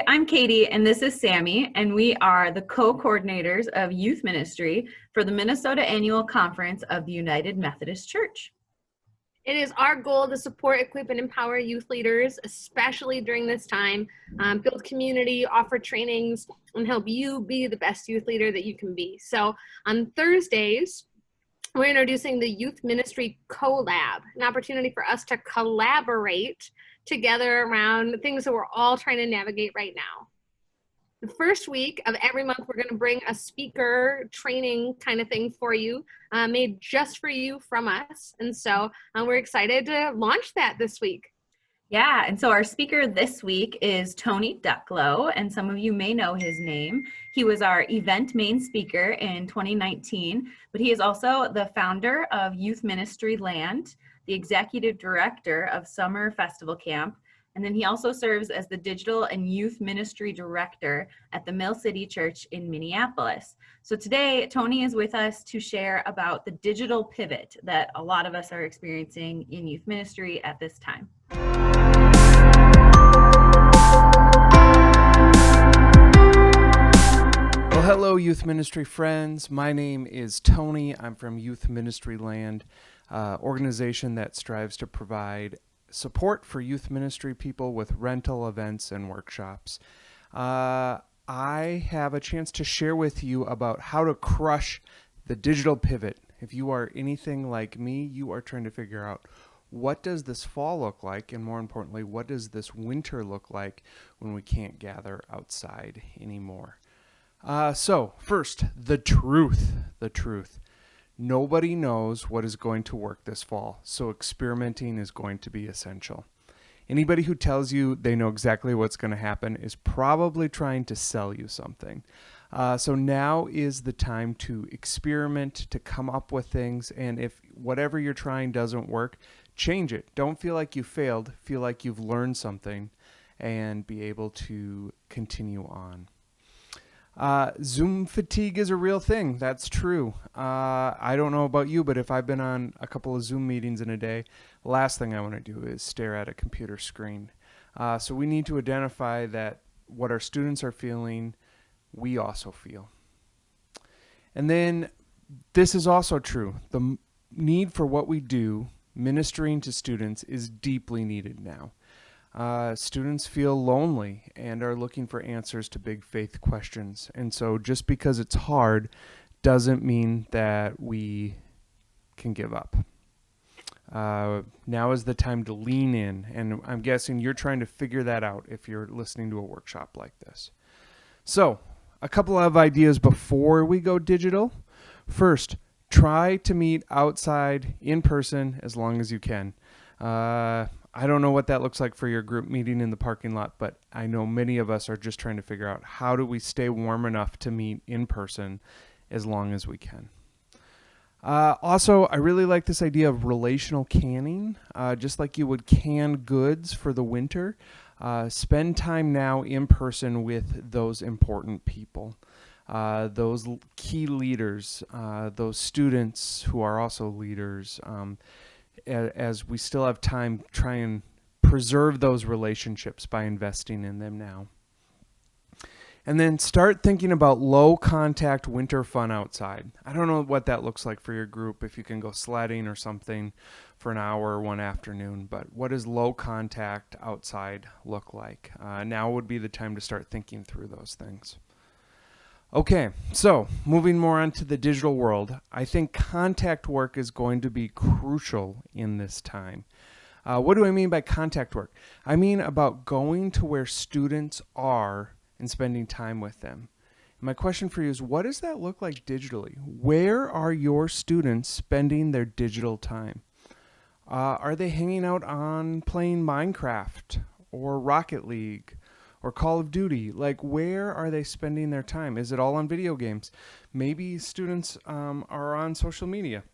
I'm Katie, and this is Sammy, and we are the co-coordinators of youth ministry for the Minnesota Annual Conference of the United Methodist Church. It is our goal to support, equip, and empower youth leaders, especially during this time, build community, offer trainings, and help you be the best youth leader that you can be. So on Thursdays, we're introducing the Youth Ministry CoLab, an opportunity for us to collaborate together around things that we're all trying to navigate right now. The first week of every month, we're going to bring a speaker training kind of thing for you, made just for you from us. And so we're excited to launch that this week. Yeah, and so our speaker this week is Tony Ducklow, and some of you may know his name. He was our event main speaker in 2019, but he is also the founder of Youth Ministry Land, the executive director of Summer Festival Camp, and then he also serves as the digital and youth ministry director at the Mill City Church in Minneapolis. So today, Tony is with us to share about the digital pivot that a lot of us are experiencing in youth ministry at this time. Well, hello, youth ministry friends. My name is Tony. I'm from Youth Ministry Land, organization that strives to provide support for youth ministry people with rental events and workshops. I have a chance to share with you about how to crush the digital pivot. If you are anything like me, you are trying to figure out, what does this fall look like? And more importantly, what does this winter look like when we can't gather outside anymore? So first, the truth. Nobody knows what is going to work this fall, so experimenting is going to be essential. Anybody who tells you they know exactly what's going to happen is probably trying to sell you something. So now is the time to experiment, to come up with things, and if whatever you're trying doesn't work, change it. Don't feel like you failed, feel like you've learned something, and be able to continue on. Zoom fatigue is a real thing. That's true. I don't know about you, but if I've been on a couple of Zoom meetings in a day, last thing I want to do is stare at a computer screen. So we need to identify that what our students are feeling, we also feel. And then this is also true. The need for what we do, ministering to students, is deeply needed now. Students feel lonely and are looking for answers to big faith questions. And so just because it's hard doesn't mean that we can give up. Now is the time to lean in. And I'm guessing you're trying to figure that out if you're listening to a workshop like this. So a couple of ideas before we go digital. First, try to meet outside in person as long as you can. I don't know what that looks like for your group meeting in the parking lot, but I know many of us are just trying to figure out, how do we stay warm enough to meet in person as long as we can. Also, I really like this idea of relational canning, just like you would can goods for the winter. Spend time now in person with those important people, those key leaders, those students who are also leaders. As we still have time, try and preserve those relationships by investing in them now. And then start thinking about low contact winter fun outside. I don't know what that looks like for your group, if you can go sledding or something for an hour one afternoon, but what does low contact outside look like? Now would be the time to start thinking through those things. Okay, so moving more on to the digital world, I think contact work is going to be crucial in this time. What do I mean by contact work? I mean about going to where students are and spending time with them. My question for you is, what does that look like digitally? Where are your students spending their digital time? Are they hanging out on playing Minecraft or Rocket League or Call of Duty? Like, where are they spending their time? Is it all on video games? Maybe students are on social media.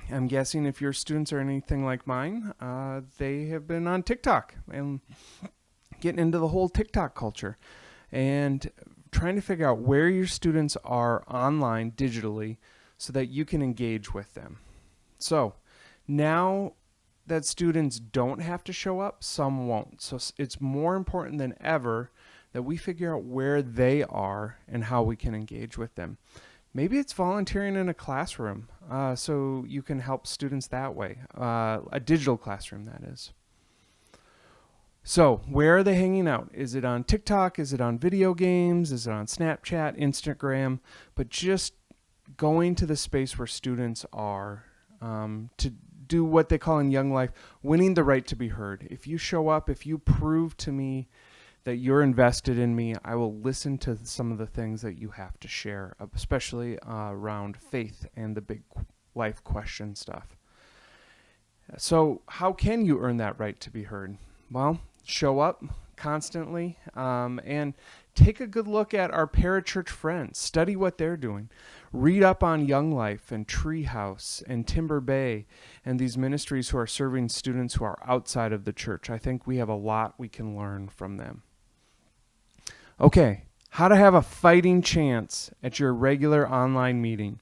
I'm guessing if your students are anything like mine, they have been on TikTok and getting into the whole TikTok culture and trying to figure out where your students are online digitally so that you can engage with them. So now that students don't have to show up, some won't. So it's more important than ever that we figure out where they are and how we can engage with them. Maybe it's volunteering in a classroom, so you can help students that way, a digital classroom, that is. So where are they hanging out? Is it on TikTok? Is it on video games? Is it on Snapchat, Instagram? But just going to the space where students are to do what they call in Young Life, winning the right to be heard. If you show up, if you prove to me that you're invested in me, I will listen to some of the things that you have to share, especially around faith and the big life question stuff. So how can you earn that right to be heard? Well, show up constantly and take a good look at our parachurch friends. Study what they're doing. Read up on Young Life and Treehouse and Timber Bay and these ministries who are serving students who are outside of the church. I think we have a lot we can learn from them. Okay, how to have a fighting chance at your regular online meeting.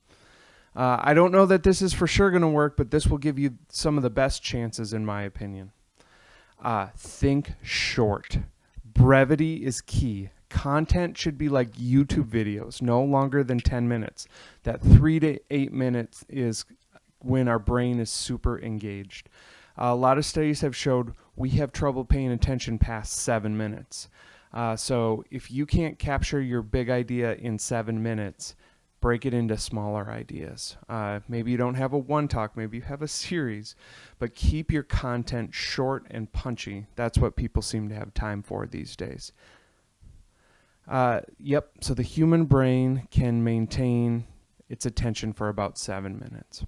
I don't know that this is for sure going to work, but this will give you some of the best chances in my opinion. Think short. Brevity is key. Content should be like YouTube videos, no longer than 10 minutes. That 3 to 8 minutes is when our brain is super engaged. A lot of studies have showed we have trouble paying attention past 7 minutes. So if you can't capture your big idea in 7 minutes, break it into smaller ideas. Maybe you don't have a one talk, maybe you have a series, but keep your content short and punchy. That's what people seem to have time for these days. So the human brain can maintain its attention for about 7 minutes.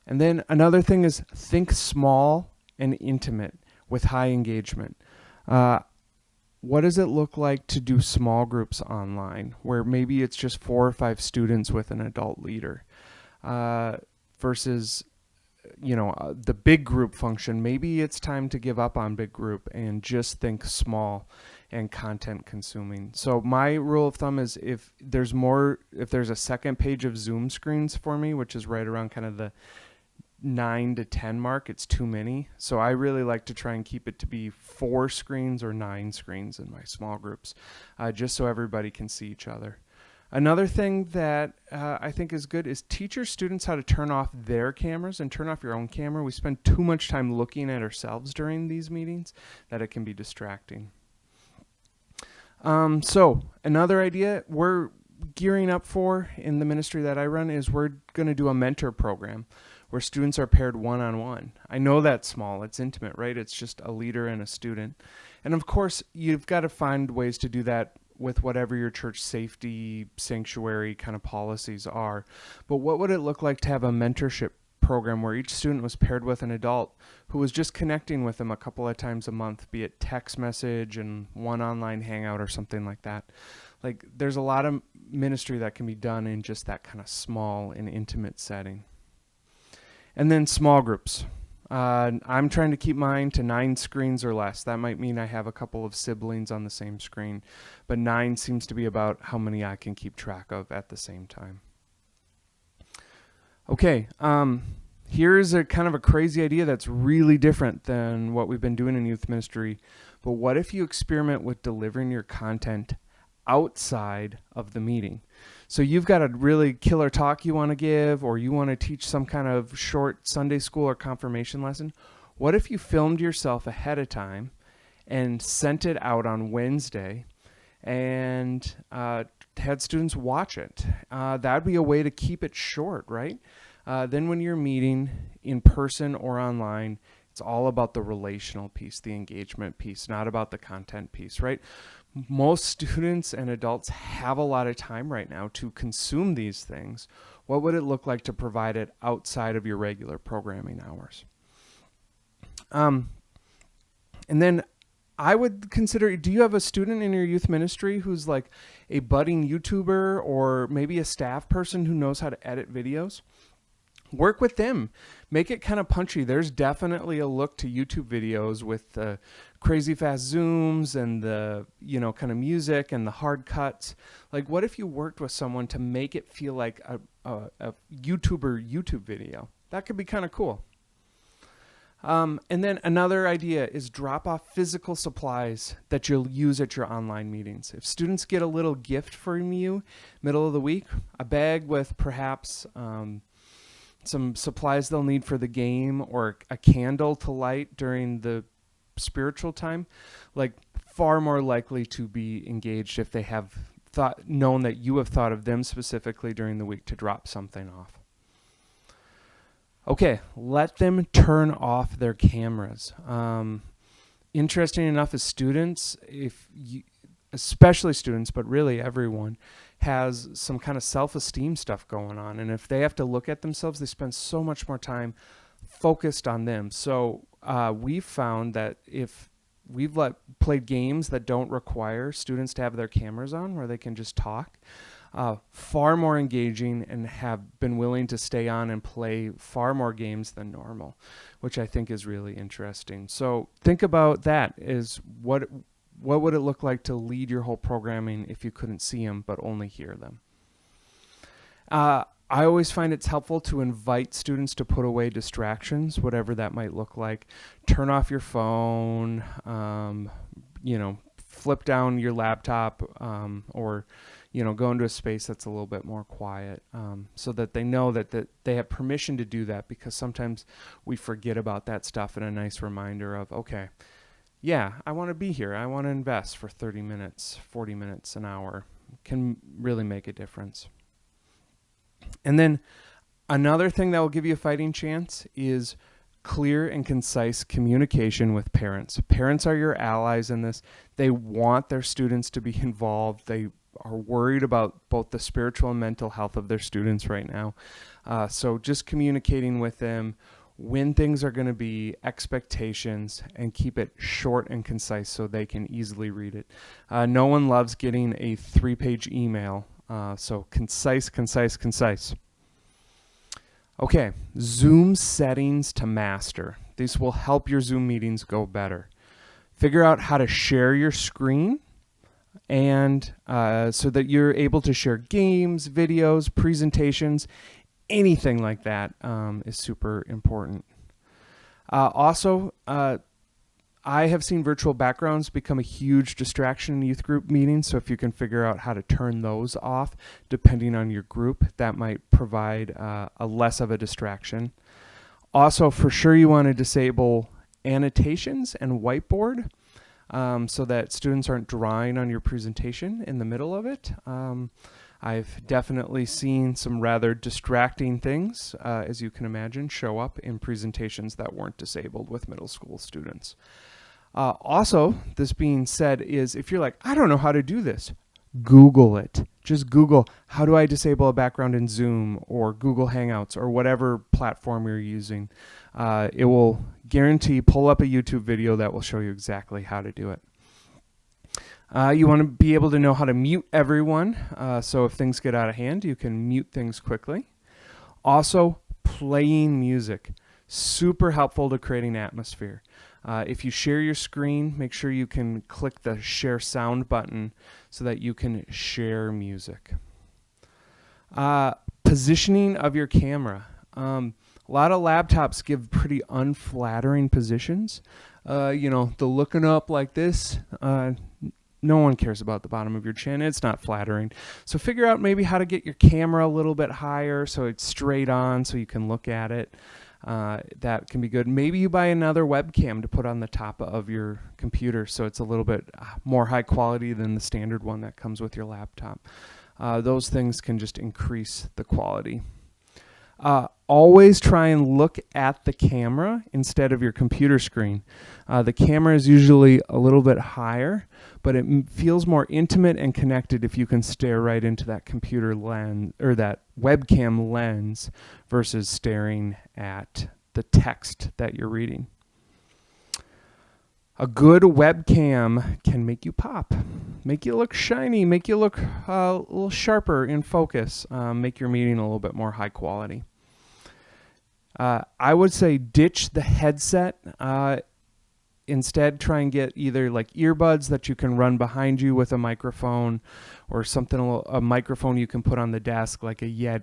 And then another thing is think small and intimate with high engagement. What does it look like to do small groups online where maybe it's just 4 or 5 students with an adult leader versus the big group function? Maybe it's time to give up on big group and just think small and content consuming. So my rule of thumb is if there's a second page of Zoom screens for me, which is right around kind of the 9 to 10 mark, it's too many. So I really like to try and keep it to be 4 screens or 9 screens in my small groups, just so everybody can see each other. Another thing that I think is good is teach your students how to turn off their cameras and turn off your own camera. We spend too much time looking at ourselves during these meetings that it can be distracting. So another idea we're gearing up for in the ministry that I run is we're going to do a mentor program where students are paired one-on-one. I know that's small, it's intimate, right? It's just a leader and a student. And of course, you've got to find ways to do that with whatever your church safety, sanctuary kind of policies are. But what would it look like to have a mentorship program where each student was paired with an adult who was just connecting with them a couple of times a month, be it text message and one online hangout or something like that? Like, there's a lot of ministry that can be done in just that kind of small and intimate setting. And then small groups. I'm trying to keep mine to 9 screens or less. That might mean I have a couple of siblings on the same screen, but 9 seems to be about how many I can keep track of at the same time. Okay, here's a kind of a crazy idea that's really different than what we've been doing in youth ministry. But what if you experiment with delivering your content outside of the meeting? So you've got a really killer talk you want to give, or you want to teach some kind of short Sunday school or confirmation lesson. What if you filmed yourself ahead of time and sent it out on Wednesday and had students watch it? That'd be a way to keep it short, right? Then when you're meeting in person or online, it's all about the relational piece, the engagement piece, not about the content piece, right? Most students and adults have a lot of time right now to consume these things. What would it look like to provide it outside of your regular programming hours? And then I would consider, do you have a student in your youth ministry who's like a budding YouTuber or maybe a staff person who knows how to edit videos? Work with them. Make it kind of punchy. There's definitely a look to YouTube videos with the crazy fast zooms and the, kind of music and the hard cuts. Like, what if you worked with someone to make it feel like a YouTuber YouTube video? That could be kind of cool. And then another idea is drop off physical supplies that you'll use at your online meetings. If students get a little gift from you middle of the week, a bag with perhaps some supplies they'll need for the game or a candle to light during the spiritual time, like far more likely to be engaged if they have known that you have thought of them specifically during the week to drop something off. Okay, let them turn off their cameras. Interesting enough, as students, especially students, but really everyone, has some kind of self-esteem stuff going on. And if they have to look at themselves, they spend so much more time focused on them. So we've found that if we've played games that don't require students to have their cameras on, where they can just talk, far more engaging and have been willing to stay on and play far more games than normal, which I think is really interesting. So think about that, is what would it look like to lead your whole programming if you couldn't see them but only hear them? I always find it's helpful to invite students to put away distractions, whatever that might look like. Turn off your phone, flip down your laptop, or go into a space that's a little bit more quiet, so that they know that they have permission to do that, because sometimes we forget about that stuff, and a nice reminder of, okay, yeah, I want to be here. I want to invest for 30 minutes, 40 minutes, an hour. Can really make a difference. And then another thing that will give you a fighting chance is clear and concise communication with parents. Parents are your allies in this. They want their students to be involved. They are worried about both the spiritual and mental health of their students right now. So just communicating with them when things are going to be, expectations, and keep it short and concise so they can easily read it. No one loves getting a 3-page email, so concise, concise, concise. Okay, Zoom settings to master. These will help your Zoom meetings go better. Figure out how to share your screen, and so that you're able to share games, videos, presentations, anything like that is super important. Also, I have seen virtual backgrounds become a huge distraction in youth group meetings, so if you can figure out how to turn those off, depending on your group, that might provide a less of a distraction. Also, for sure, you want to disable annotations and whiteboard, so that students aren't drawing on your presentation in the middle of it. I've definitely seen some rather distracting things, as you can imagine, show up in presentations that weren't disabled with middle school students. Also, this being said, is if you're like, I don't know how to do this, Google it. Just Google, how do I disable a background in Zoom or Google Hangouts or whatever platform you're using. It will guarantee pull up a YouTube video that will show you exactly how to do it. You want to be able to know how to mute everyone, so if things get out of hand, you can mute things quickly. Also, playing music. Super helpful to creating atmosphere. If you share your screen, make sure you can click the share sound button so that you can share music. Positioning of your camera. A lot of laptops give pretty unflattering positions. The looking up like this, no one cares about the bottom of your chin. It's not flattering. So figure out maybe how to get your camera a little bit higher so it's straight on so you can look at it. That can be good. Maybe you buy another webcam to put on the top of your computer so it's a little bit more high quality than the standard one that comes with your laptop. Those things can just increase the quality. Always try and look at the camera instead of your computer screen. The camera is usually a little bit higher, but it feels more intimate and connected if you can stare right into that computer lens or that webcam lens versus staring at the text that you're reading. A good webcam can make you pop, make you look shiny, make you look a little sharper in focus, make your meeting a little bit more high quality. I would say ditch the headset. Instead, try and get either like earbuds that you can run behind you with a microphone, or something, a microphone you can put on the desk, like a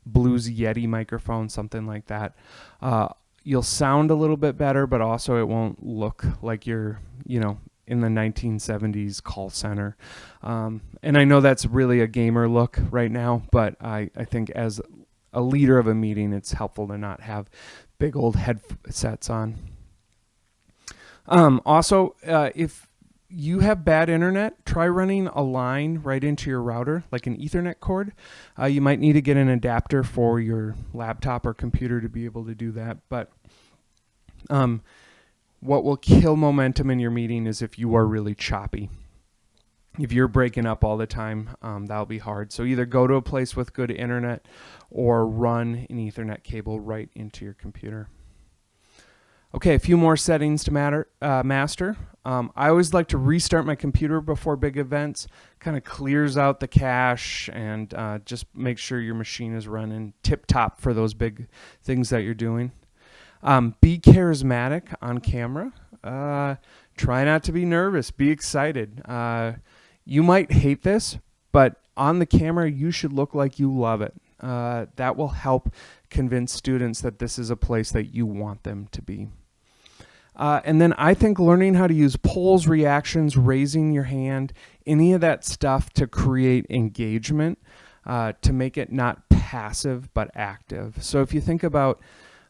Blues Yeti microphone, something like that. You'll sound a little bit better, but also it won't look like you're, in the 1970s call center. And I know that's really a gamer look right now, but I think as a leader of a meeting, it's helpful to not have big old headsets on. Also, if you have bad internet, try running a line right into your router, like an Ethernet cord. You might need to get an adapter for your laptop or computer to be able to do that. But what will kill momentum in your meeting is if you are really choppy. If you're breaking up all the time, that'll be hard. So either go to a place with good internet or run an Ethernet cable right into your computer. Okay, a few more settings to master. I always like to restart my computer before big events. Kind of clears out the cache and just make sure your machine is running tip-top for those big things that you're doing. Be charismatic on camera. Try not to be nervous. Be excited. You might hate this, but on the camera, you should look like you love it. That will help convince students that this is a place that you want them to be. And then I think learning how to use polls, reactions, raising your hand, any of that stuff to create engagement, to make it not passive but active. So if you think about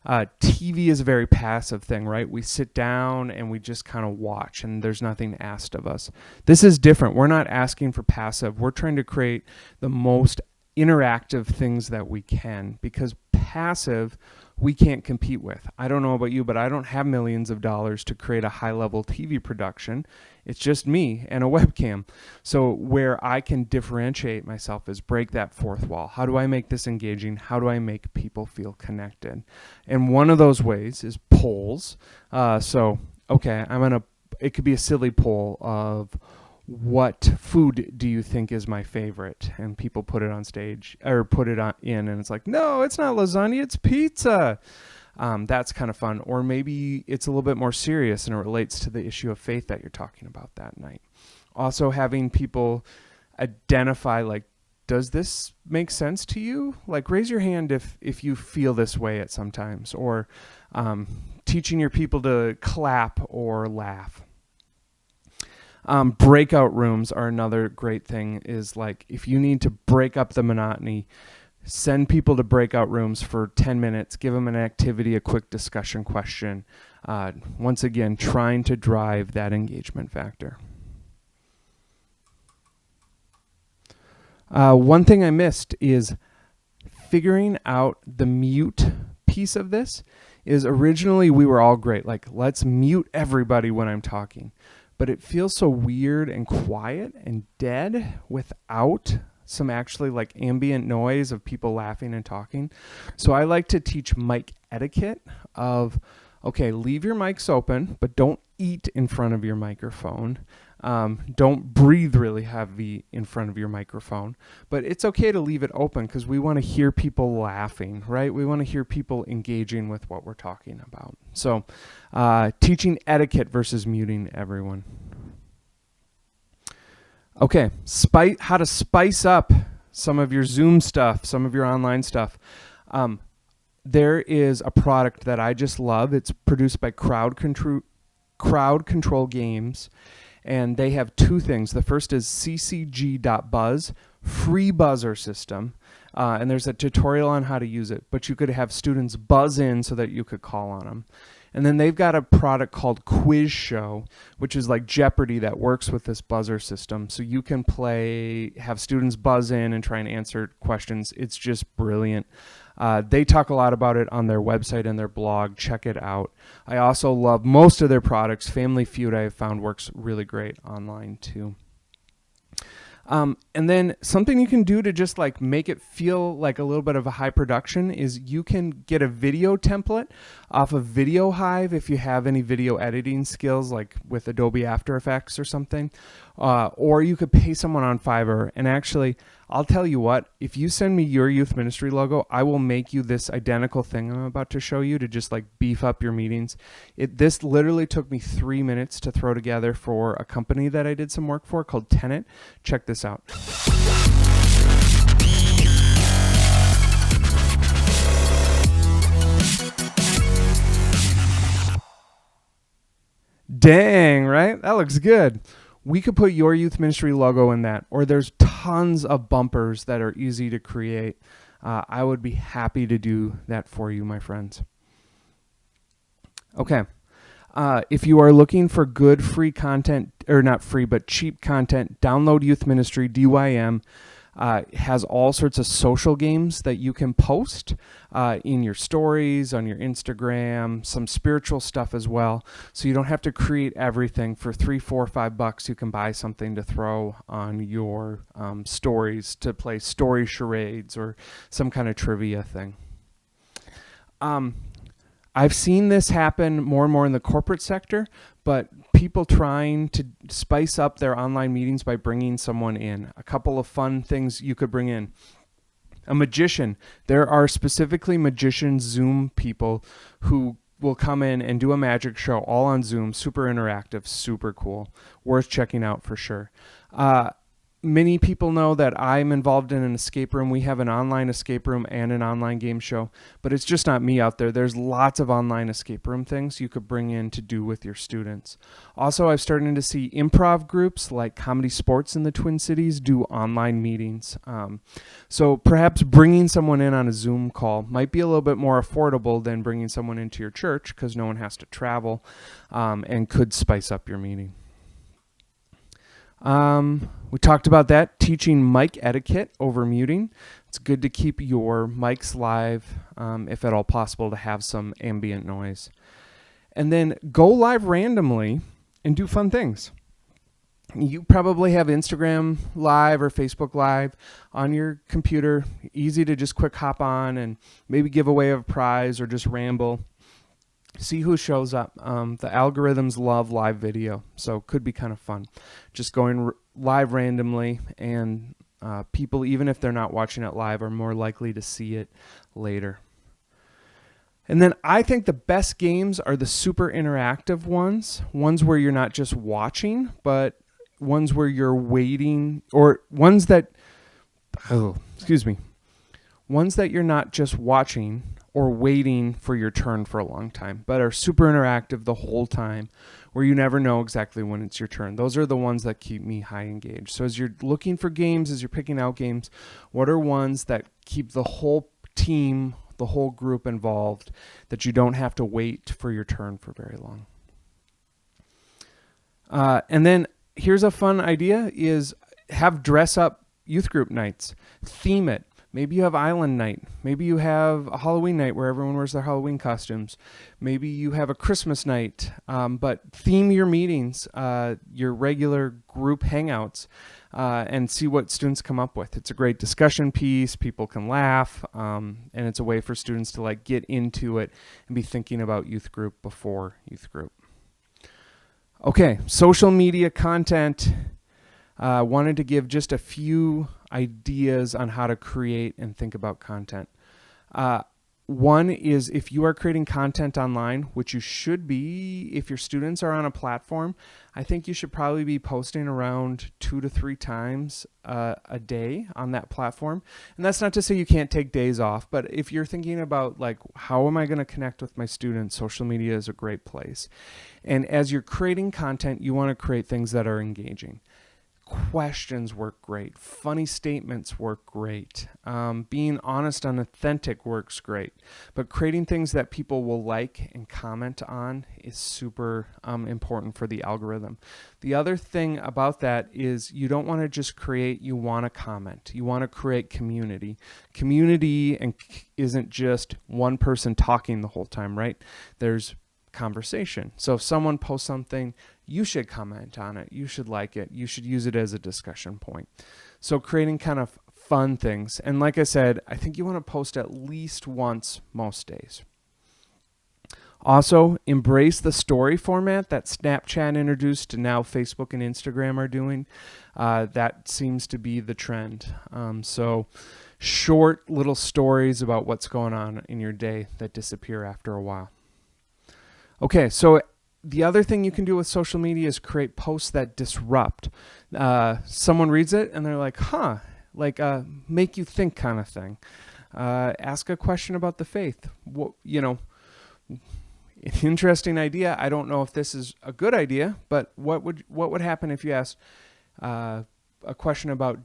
TV is a very passive thing, right? We sit down and we just kind of watch and there's nothing asked of us. This is different. We're not asking for passive. We're trying to create the most interactive things that we can, because passive we can't compete with. I don't know about you, but I don't have millions of dollars to create a high-level TV production. It's just me and a webcam. So where I can differentiate myself is break that fourth wall. How do I make this engaging? How do I make people feel connected? And one of those ways is polls. Okay, it could be a silly poll of, what food do you think is my favorite? And people put it on stage or put it in, and it's like, no, it's not lasagna, it's pizza. That's kind of fun. Or maybe it's a little bit more serious and it relates to the issue of faith that you're talking about that night. Also having people identify, like, does this make sense to you? Like, raise your hand if you feel this way at some times. Or teaching your people to clap or laugh. Breakout rooms are another great thing. Is like, if you need to break up the monotony, send people to breakout rooms for 10 minutes, give them an activity, a quick discussion question. Once again, trying to drive that engagement factor. One thing I missed is figuring out the mute piece of this. Is originally we were all great, like, let's mute everybody when I'm talking. But it feels so weird and quiet and dead without some actually like ambient noise of people laughing and talking. So I like to teach mic etiquette of, okay, leave your mics open, but don't eat in front of your microphone. Don't breathe really heavy in front of your microphone, but it's okay to leave it open because we want to hear people laughing, right? We want to hear people engaging with what we're talking about. So teaching etiquette versus muting everyone. Okay, how to spice up some of your Zoom stuff, some of your online stuff. There is a product that I just love. It's produced by Crowd Control Games. And they have two things. The first is ccg.buzz, free buzzer system. And there's a tutorial on how to use it. But you could have students buzz in so that you could call on them. And then they've got a product called Quiz Show, which is like Jeopardy that works with this buzzer system. So you can have students buzz in and try and answer questions. It's just brilliant. They talk a lot about it on their website and their blog. Check it out. I also love most of their products. Family Feud, I have found, works really great online too. And then something you can do to just like make it feel like a little bit of a high production is you can get a video template off of Video Hive if you have any video editing skills, like with Adobe After Effects or something. Or you could pay someone on Fiverr. And actually, I'll tell you what, if you send me your youth ministry logo, I will make you this identical thing I'm about to show you to just like beef up your meetings. This literally took me 3 minutes to throw together for a company that I did some work for called Tenet. Check this out. Dang, right? That looks good. We could put your youth ministry logo in that, or there's tons of bumpers that are easy to create. I would be happy to do that for you, my friends. Okay. If you are looking for good free content, or not free, but cheap content, download Youth Ministry, DYM. Has all sorts of social games that you can post in your stories, on your Instagram, some spiritual stuff as well. So you don't have to create everything. For $3, $4, $5, you can buy something to throw on your stories to play story charades or some kind of trivia thing. I've seen this happen more and more in the corporate sector, but people trying to spice up their online meetings by bringing someone in. A couple of fun things you could bring in. A magician. There are specifically magician Zoom people who will come in and do a magic show all on Zoom. Super interactive, super cool. Worth checking out for sure. Many people know that I'm involved in an escape room. We have an online escape room and an online game show, but it's just not me out there. There's lots of online escape room things you could bring in to do with your students. Also, I've started to see improv groups like Comedy Sports in the Twin Cities do online meetings. So perhaps bringing someone in on a Zoom call might be a little bit more affordable than bringing someone into your church because no one has to travel, and could spice up your meeting. We talked about that, teaching mic etiquette over muting. It's good to keep your mics live, if at all possible, to have some ambient noise. And then go live randomly and do fun things. You probably have Instagram Live or Facebook Live on your computer. Easy to just quick hop on and maybe give away a prize or just ramble. See who shows up. The algorithms love live video, so could be kind of fun. Just going live randomly, and people, even if they're not watching it live, are more likely to see it later. And then I think the best games are the super interactive ones where you're not just watching, but ones where you're waiting, or ones that, ones that you're not just watching or waiting for your turn for a long time, but are super interactive the whole time, where you never know exactly when it's your turn. Those are the ones that keep me high engaged. So as you're looking for games, as you're picking out games, what are ones that keep the whole team, the whole group involved, that you don't have to wait for your turn for very long? And then here's a fun idea, is have dress up youth group nights. Theme it. Maybe you have Island Night. Maybe you have a Halloween night where everyone wears their Halloween costumes. Maybe you have a Christmas night, but theme your meetings, your regular group hangouts, and see what students come up with. It's a great discussion piece. People can laugh, and it's a way for students to like get into it and be thinking about youth group before youth group. Okay, social media content. Wanted to give just a few ideas on how to create and think about content. One is, if you are creating content online, which you should be if your students are on a platform, I think you should probably be posting around 2 to 3 times a day on that platform. And that's not to say you can't take days off, but if you're thinking about like, how am I going to connect with my students, social media is a great place. And as you're creating content, you want to create things that are engaging. Questions work great. Funny statements work great. Being honest and authentic works great. But creating things that people will like and comment on is super important for the algorithm. The other thing about that is you don't want to just create, you want to comment. You want to create community. Community isn't just one person talking the whole time, right? There's conversation. So if someone posts something, you should comment on it. You should like it. You should use it as a discussion point. So creating kind of fun things. And like I said, I think you want to post at least once most days. Also, embrace the story format that Snapchat introduced and now Facebook and Instagram are doing. That seems to be the trend. So short little stories about what's going on in your day that disappear after a while. Okay, so the other thing you can do with social media is create posts that disrupt. Someone reads it and they're like, huh, like make you think kind of thing. Ask a question about the faith. Interesting idea. I don't know if this is a good idea, but what would happen if you asked a question about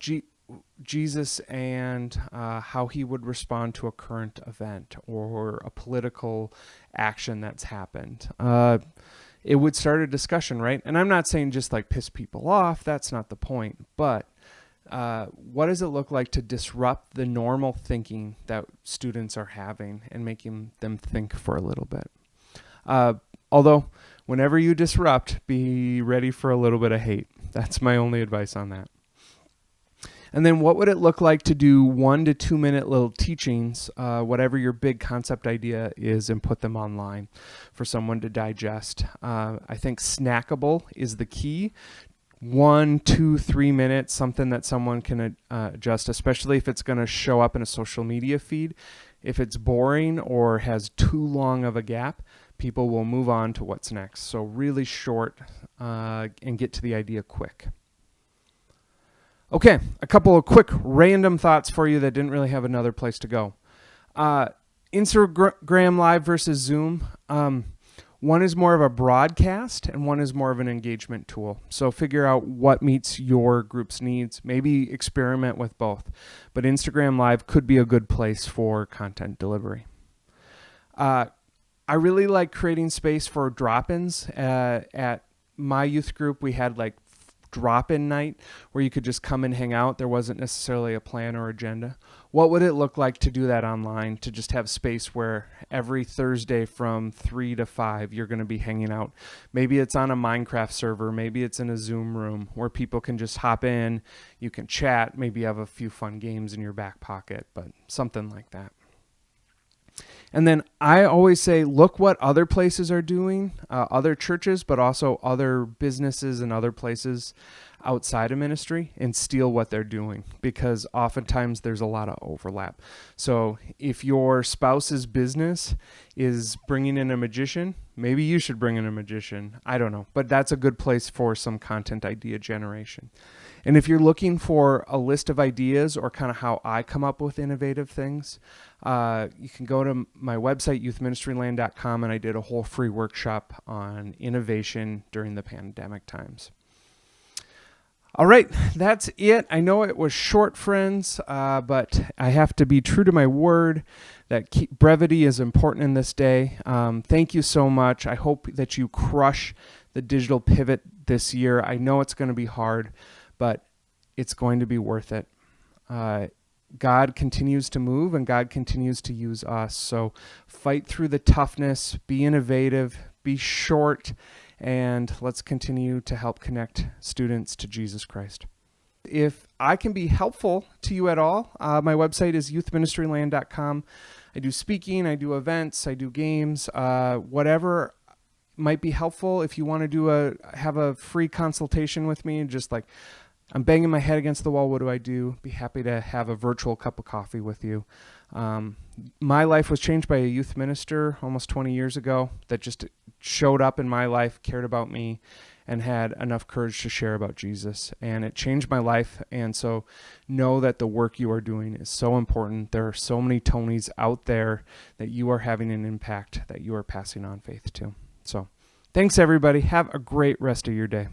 Jesus and how he would respond to a current event or a political action that's happened? It would start a discussion, right? And I'm not saying just like piss people off. That's not the point. But what does it look like to disrupt the normal thinking that students are having and making them think for a little bit? Although, whenever you disrupt, be ready for a little bit of hate. That's my only advice on that. And then what would it look like to do 1 to 2 minute little teachings, whatever your big concept idea is, and put them online for someone to digest? I think snackable is the key. 1, 2, 3 minutes, something that someone can adjust, especially if it's going to show up in a social media feed. If it's boring or has too long of a gap, people will move on to what's next. So really short and get to the idea quick. Okay, a couple of quick random thoughts for you that didn't really have another place to go. Instagram Live versus Zoom. One is more of a broadcast and one is more of an engagement tool. So figure out what meets your group's needs. Maybe experiment with both. But Instagram Live could be a good place for content delivery. I really like creating space for drop-ins. At my youth group, we had like drop-in night where you could just come and hang out. There wasn't necessarily a plan or agenda. What would it look like to do that online, to just have space where every Thursday from 3 to 5 you're going to be hanging out? Maybe it's on a Minecraft server. Maybe it's in a Zoom room where people can just hop in. You can chat. Maybe you have a few fun games in your back pocket, but something like that. And then I always say, look what other places are doing, other churches, but also other businesses and other places outside of ministry, and steal what they're doing, because oftentimes there's a lot of overlap. So if your spouse's business is bringing in a magician, maybe you should bring in a magician. I don't know, but that's a good place for some content idea generation. And if you're looking for a list of ideas or kind of how I come up with innovative things, you can go to my website, youthministryland.com, and I did a whole free workshop on innovation during the pandemic times. All right, that's it. I know it was short, friends, but I have to be true to my word that brevity is important in this day. Thank you so much. I hope that you crush the digital pivot this year. I know it's going to be hard, but it's going to be worth it. God continues to move and God continues to use us. So fight through the toughness, be innovative, be short, and let's continue to help connect students to Jesus Christ. If I can be helpful to you at all, my website is youthministryland.com. I do speaking, I do events, I do games, whatever might be helpful. If you want to have a free consultation with me, and just like, I'm banging my head against the wall, what do I do? Be happy to have a virtual cup of coffee with you. My life was changed by a youth minister almost 20 years ago that just showed up in my life, cared about me, and had enough courage to share about Jesus. And it changed my life. And so know that the work you are doing is so important. There are so many Tonys out there that you are having an impact, that you are passing on faith to. So thanks, everybody. Have a great rest of your day.